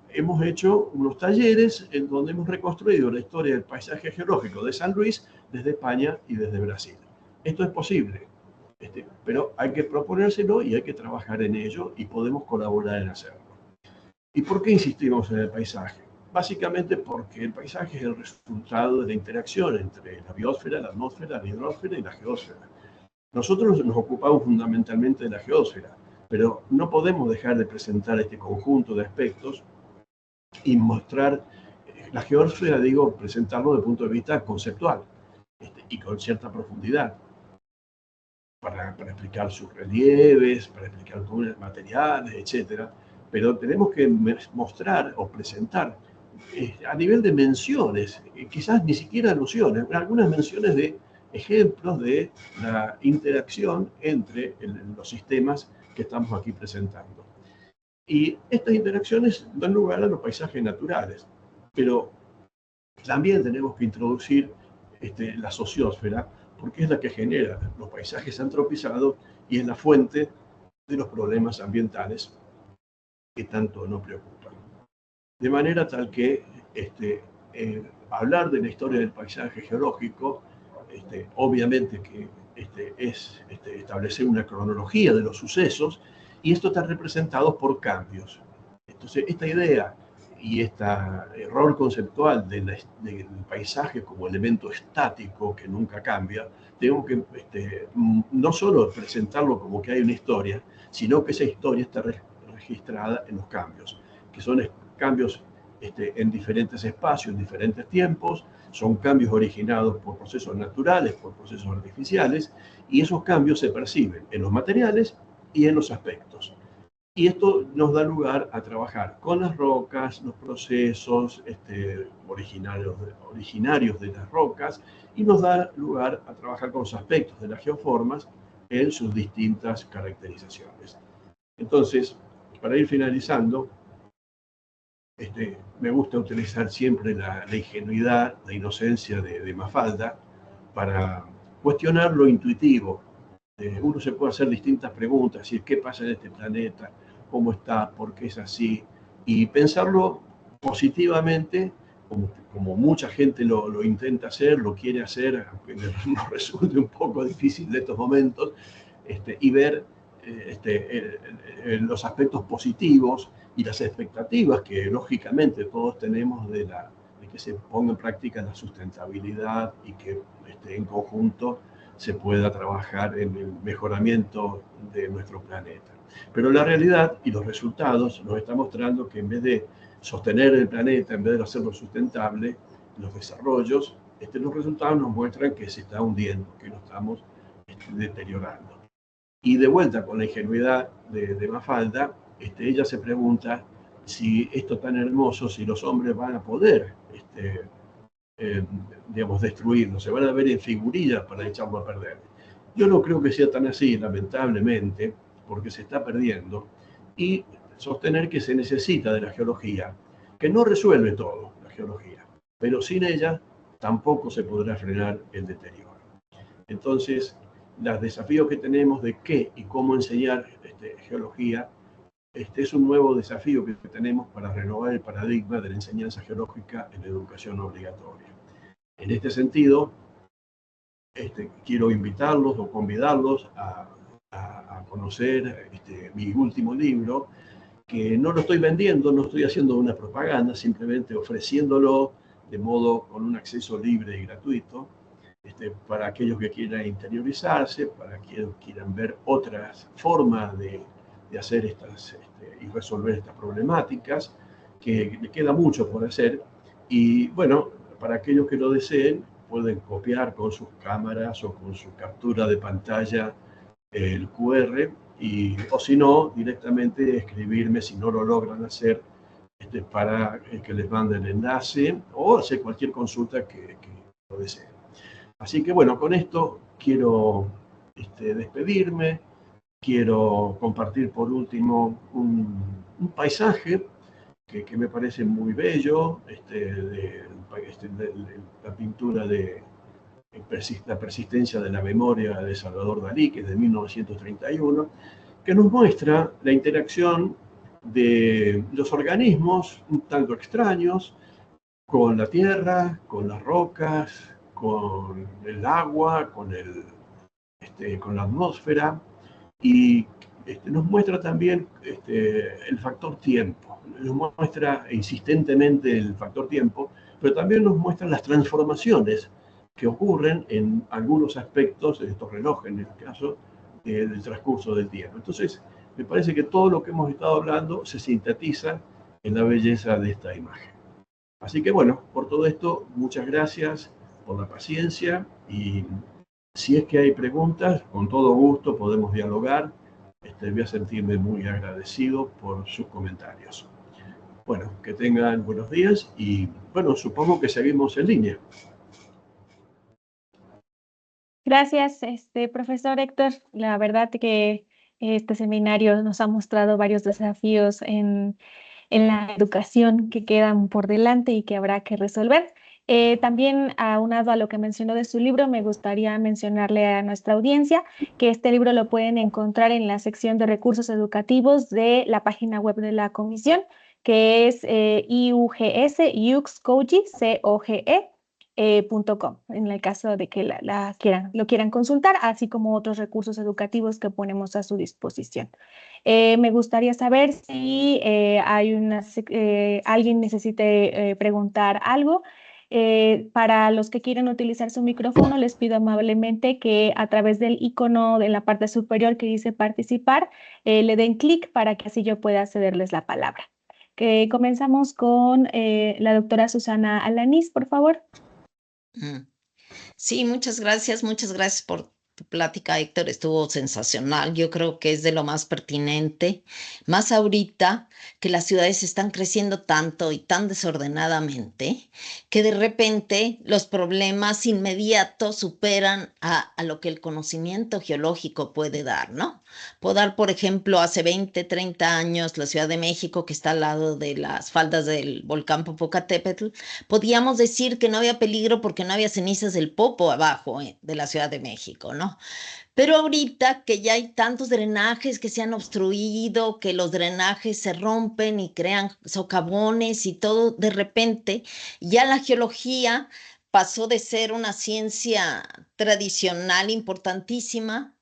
hemos hecho unos talleres en donde hemos reconstruido la historia del paisaje geológico de San Luis desde España y desde Brasil. Esto es posible, pero hay que proponérselo y hay que trabajar en ello y podemos colaborar en hacerlo. ¿Y por qué insistimos en el paisaje? Básicamente porque el paisaje es el resultado de la interacción entre la biosfera, la atmósfera, la hidrosfera y la geósfera. Nosotros nos ocupamos fundamentalmente de la geósfera, pero no podemos dejar de presentar este conjunto de aspectos y mostrar la geósfera, digo, presentarlo desde el punto de vista conceptual y con cierta profundidad, para explicar sus relieves, para explicar los materiales, etc. Pero tenemos que mostrar o presentar a nivel de menciones, quizás ni siquiera nociones, algunas menciones de ejemplos de la interacción entre los sistemas que estamos aquí presentando. Y estas interacciones dan lugar a los paisajes naturales, pero también tenemos que introducir la sociosfera, porque es la que genera los paisajes antropizados y es la fuente de los problemas ambientales que tanto nos preocupan. De manera tal que hablar de la historia del paisaje geológico, obviamente que es establecer una cronología de los sucesos, y esto está representado por cambios. Entonces, esta idea y este error conceptual del paisaje como elemento estático que nunca cambia, tengo que no solo presentarlo como que hay una historia, sino que esa historia está registrada en los cambios, que son cambios en diferentes espacios, en diferentes tiempos, son cambios originados por procesos naturales, por procesos artificiales, y esos cambios se perciben en los materiales y en los aspectos. Y esto nos da lugar a trabajar con las rocas, los procesos originarios de las rocas, y nos da lugar a trabajar con los aspectos de las geoformas en sus distintas caracterizaciones. Entonces, para ir finalizando, me gusta utilizar siempre la ingenuidad, la inocencia de Mafalda para cuestionar lo intuitivo. Uno se puede hacer distintas preguntas, decir, ¿qué pasa en este planeta? ¿Cómo está? ¿Por qué es así? Y pensarlo positivamente como mucha gente lo intenta hacer, lo quiere hacer, aunque nos resulte un poco difícil en estos momentos, y ver los aspectos positivos y las expectativas que lógicamente todos tenemos de que se ponga en práctica la sustentabilidad y que en conjunto se pueda trabajar en el mejoramiento de nuestro planeta. Pero la realidad y los resultados nos están mostrando que en vez de sostener el planeta, en vez de hacerlo sustentable, los desarrollos, los resultados nos muestran que se está hundiendo, que lo estamos deteriorando. Y de vuelta con la ingenuidad de Mafalda, ella se pregunta si esto tan hermoso, si los hombres van a poder, digamos, destruirlo, se van a ver en figurillas para echarlo a perder. Yo no creo que sea tan así, lamentablemente, porque se está perdiendo, y sostener que se necesita de la geología, que no resuelve todo, la geología, pero sin ella tampoco se podrá frenar el deterioro. Entonces, los desafíos que tenemos de qué y cómo enseñar geología, es un nuevo desafío que tenemos para renovar el paradigma de la enseñanza geológica en la educación obligatoria. En este sentido, quiero invitarlos o convidarlos a conocer mi último libro, que no lo estoy vendiendo, no estoy haciendo una propaganda, simplemente ofreciéndolo de modo con un acceso libre y gratuito, para aquellos que quieran interiorizarse, para quienes quieran ver otras formas de hacer y resolver estas problemáticas, que le queda mucho por hacer. Y bueno, para aquellos que lo deseen, pueden copiar con sus cámaras o con su captura de pantalla el QR, o si no, directamente escribirme si no lo logran hacer, para que les mande el enlace o hacer cualquier consulta que lo deseen. Así que bueno, con esto quiero despedirme, quiero compartir por último un paisaje que me parece muy bello, la pintura de la persistencia de la memoria de Salvador Dalí, que es de 1931, que nos muestra la interacción de los organismos un tanto extraños con la tierra, con las rocas, con el agua, con la atmósfera, y nos muestra también el factor tiempo. Nos muestra insistentemente el factor tiempo, pero también nos muestra las transformaciones que ocurren en algunos aspectos de estos relojes, en el caso del transcurso del tiempo. Entonces, me parece que todo lo que hemos estado hablando se sintetiza en la belleza de esta imagen. Así que bueno, por todo esto, muchas gracias por la paciencia, y si es que hay preguntas, con todo gusto podemos dialogar. Voy a sentirme muy agradecido por sus comentarios. Bueno, que tengan buenos días y bueno, supongo que seguimos en línea. Gracias, profesor Héctor. La verdad que este seminario nos ha mostrado varios desafíos en la educación que quedan por delante y que habrá que resolver. También, aunado a lo que mencionó de su libro, me gustaría mencionarle a nuestra audiencia que este libro lo pueden encontrar en la sección de recursos educativos de la página web de la comisión, que es iugs.coge.com, en el caso de que lo quieran consultar, así como otros recursos educativos que ponemos a su disposición. Me gustaría saber si alguien necesite preguntar algo. Para los que quieren utilizar su micrófono, les pido amablemente que a través del icono de la parte superior que dice participar, le den clic para que así yo pueda cederles la palabra. Comenzamos con la doctora Susana Alanís, por favor. Sí, muchas gracias por tu plática, Héctor, estuvo sensacional. Yo creo que es de lo más pertinente, más ahorita que las ciudades están creciendo tanto y tan desordenadamente, que de repente los problemas inmediatos superan a lo que el conocimiento geológico puede dar, ¿no? Puedo dar, por ejemplo, hace 20, 30 años, la Ciudad de México, que está al lado de las faldas del volcán Popocatépetl, podíamos decir que no había peligro porque no había cenizas del Popo abajo de la Ciudad de México, ¿no? Pero ahorita que ya hay tantos drenajes que se han obstruido, que los drenajes se rompen y crean socavones y todo, de repente ya la geología pasó de ser una ciencia tradicional importantísima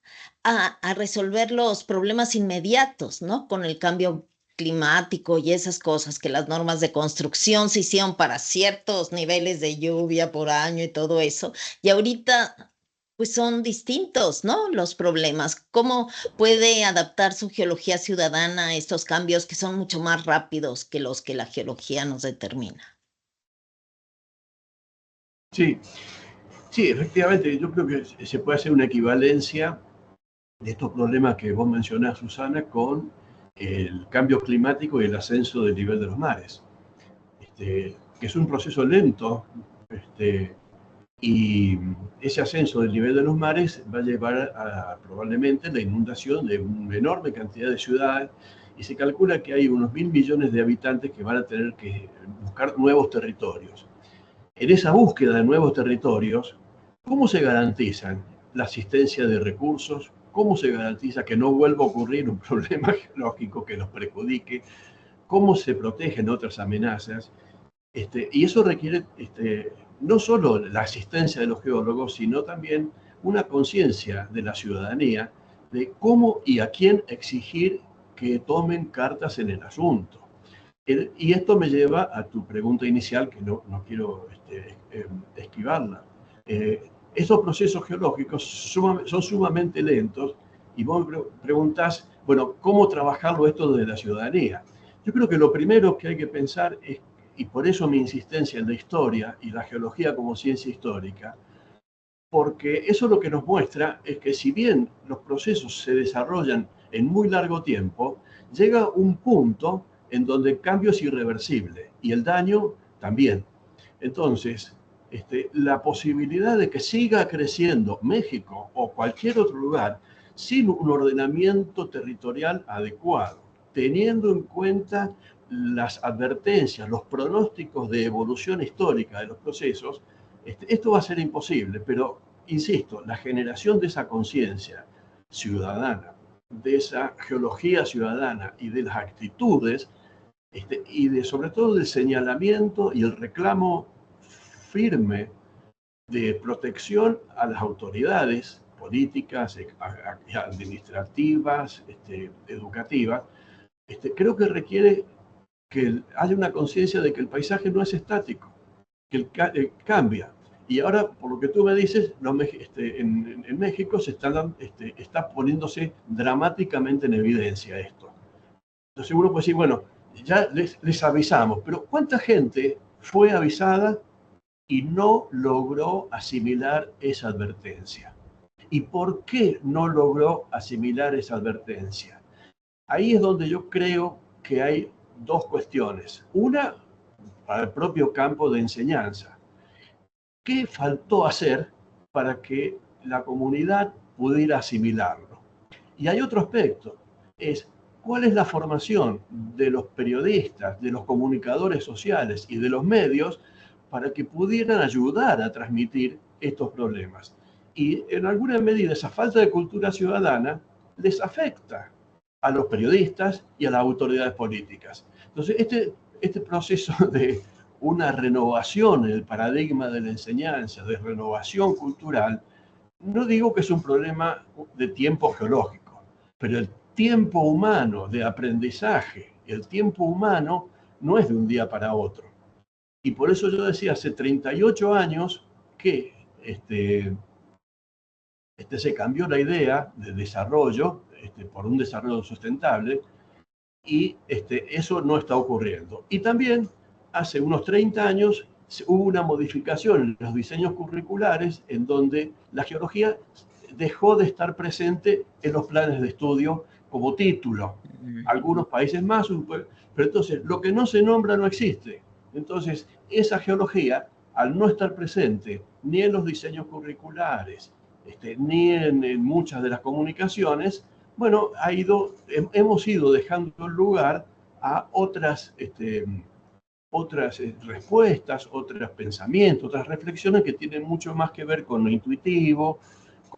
a resolver los problemas inmediatos, ¿no? Con el cambio climático y esas cosas, que las normas de construcción se hicieron para ciertos niveles de lluvia por año y todo eso. Y ahorita pues son distintos, ¿no? Los problemas. ¿Cómo puede adaptar su geología ciudadana a estos cambios que son mucho más rápidos que los que la geología nos determina? Sí, sí, efectivamente, yo creo que se puede hacer una equivalencia de estos problemas que vos mencionás, Susana, con el cambio climático y el ascenso del nivel de los mares, que es un proceso lento, y ese ascenso del nivel de los mares va a llevar a probablemente la inundación de una enorme cantidad de ciudades, y se calcula que hay unos 1.000 millones de habitantes que van a tener que buscar nuevos territorios. En esa búsqueda de nuevos territorios, ¿cómo se garantizan la asistencia de recursos? ¿Cómo se garantiza que no vuelva a ocurrir un problema geológico que los perjudique? ¿Cómo se protegen otras amenazas? Y eso requiere no solo la asistencia de los geólogos, sino también una conciencia de la ciudadanía de cómo y a quién exigir que tomen cartas en el asunto. Y esto me lleva a tu pregunta inicial, que no quiero esquivarla. Estos procesos geológicos son sumamente lentos, y vos me preguntás, bueno, ¿cómo trabajarlo esto desde la ciudadanía? Yo creo que lo primero que hay que pensar es, y por eso mi insistencia en la historia y la geología como ciencia histórica, porque eso lo que nos muestra es que si bien los procesos se desarrollan en muy largo tiempo, llega un punto en donde el cambio es irreversible y el daño también. Entonces, la posibilidad de que siga creciendo México o cualquier otro lugar sin un ordenamiento territorial adecuado, teniendo en cuenta las advertencias, los pronósticos de evolución histórica de los procesos, esto va a ser imposible, pero insisto, la generación de esa conciencia ciudadana, de esa geología ciudadana y de las actitudes, y de sobre todo del señalamiento y el reclamo firme de protección a las autoridades políticas, administrativas, educativas, creo que requiere que haya una conciencia de que el paisaje no es estático, que cambia. Y ahora, por lo que tú me dices, en México está poniéndose dramáticamente en evidencia esto. Entonces uno puede decir, bueno, ya les avisamos, pero ¿cuánta gente fue avisada y no logró asimilar esa advertencia? ¿Y por qué no logró asimilar esa advertencia? Ahí es donde yo creo que hay dos cuestiones. Una, para el propio campo de enseñanza. ¿Qué faltó hacer para que la comunidad pudiera asimilarlo? Y hay otro aspecto, es cuál es la formación de los periodistas, de los comunicadores sociales y de los medios para que pudieran ayudar a transmitir estos problemas. Y en alguna medida esa falta de cultura ciudadana les afecta a los periodistas y a las autoridades políticas. Entonces, este proceso de una renovación en el paradigma de la enseñanza, de renovación cultural, no digo que es un problema de tiempo geológico, pero el tiempo humano de aprendizaje, el tiempo humano no es de un día para otro. Y por eso yo decía hace 38 años que se cambió la idea de desarrollo por un desarrollo sustentable, y eso no está ocurriendo. Y también hace unos 30 años hubo una modificación en los diseños curriculares en donde la geología dejó de estar presente en los planes de estudio como título. Algunos países más, pero entonces lo que no se nombra no existe. Entonces esa geología, al no estar presente ni en los diseños curriculares, ni en muchas de las comunicaciones, bueno, hemos ido dejando lugar a otras respuestas, otros pensamientos, otras reflexiones que tienen mucho más que ver con lo intuitivo,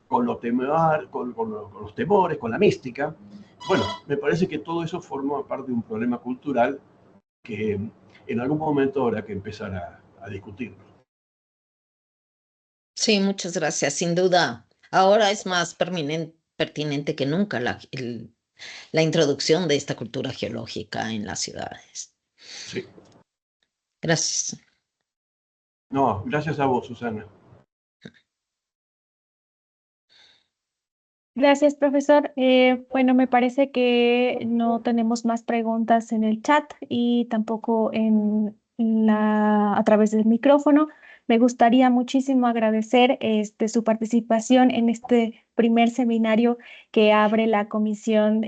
con los temores, con la mística. Bueno, me parece que todo eso forma parte de un problema cultural que en algún momento habrá que empezar a discutirlo. Sí, muchas gracias. Sin duda, ahora es más pertinente que nunca la introducción de esta cultura geológica en las ciudades. Sí. Gracias. No, gracias a vos, Susana. Gracias, profesor. Bueno, me parece que no tenemos más preguntas en el chat y tampoco a través del micrófono. Me gustaría muchísimo agradecer su participación en este primer seminario que abre la Comisión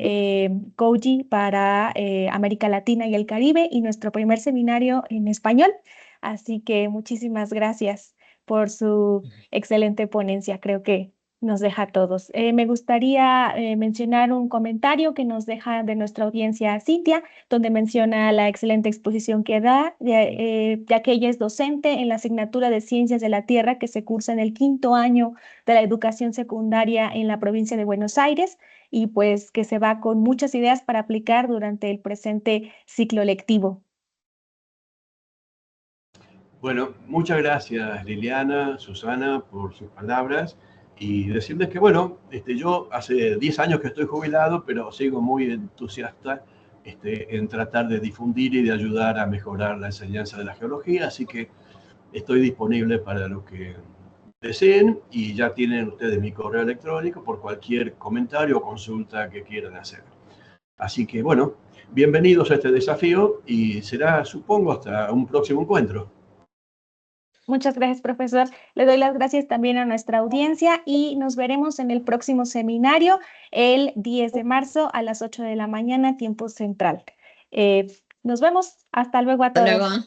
COGI para América Latina y el Caribe y nuestro primer seminario en español. Así que muchísimas gracias por su excelente ponencia. Creo que nos deja a todos. Me gustaría mencionar un comentario que nos deja de nuestra audiencia Cintia, donde menciona la excelente exposición que da, ya que ella es docente en la asignatura de Ciencias de la Tierra que se cursa en el 5º año de la educación secundaria en la provincia de Buenos Aires y pues que se va con muchas ideas para aplicar durante el presente ciclo lectivo. Bueno, muchas gracias Liliana, Susana, por sus palabras y decirles que, bueno, yo hace 10 años que estoy jubilado, pero sigo muy entusiasta en tratar de difundir y de ayudar a mejorar la enseñanza de la geología, así que estoy disponible para lo que deseen y ya tienen ustedes mi correo electrónico por cualquier comentario o consulta que quieran hacer. Así que, bueno, bienvenidos a este desafío y será, supongo, hasta un próximo encuentro. Muchas gracias, profesor. Le doy las gracias también a nuestra audiencia y nos veremos en el próximo seminario el 10 de marzo a las 8 de la mañana, tiempo central. Nos vemos. Hasta luego a Hasta todos. luego.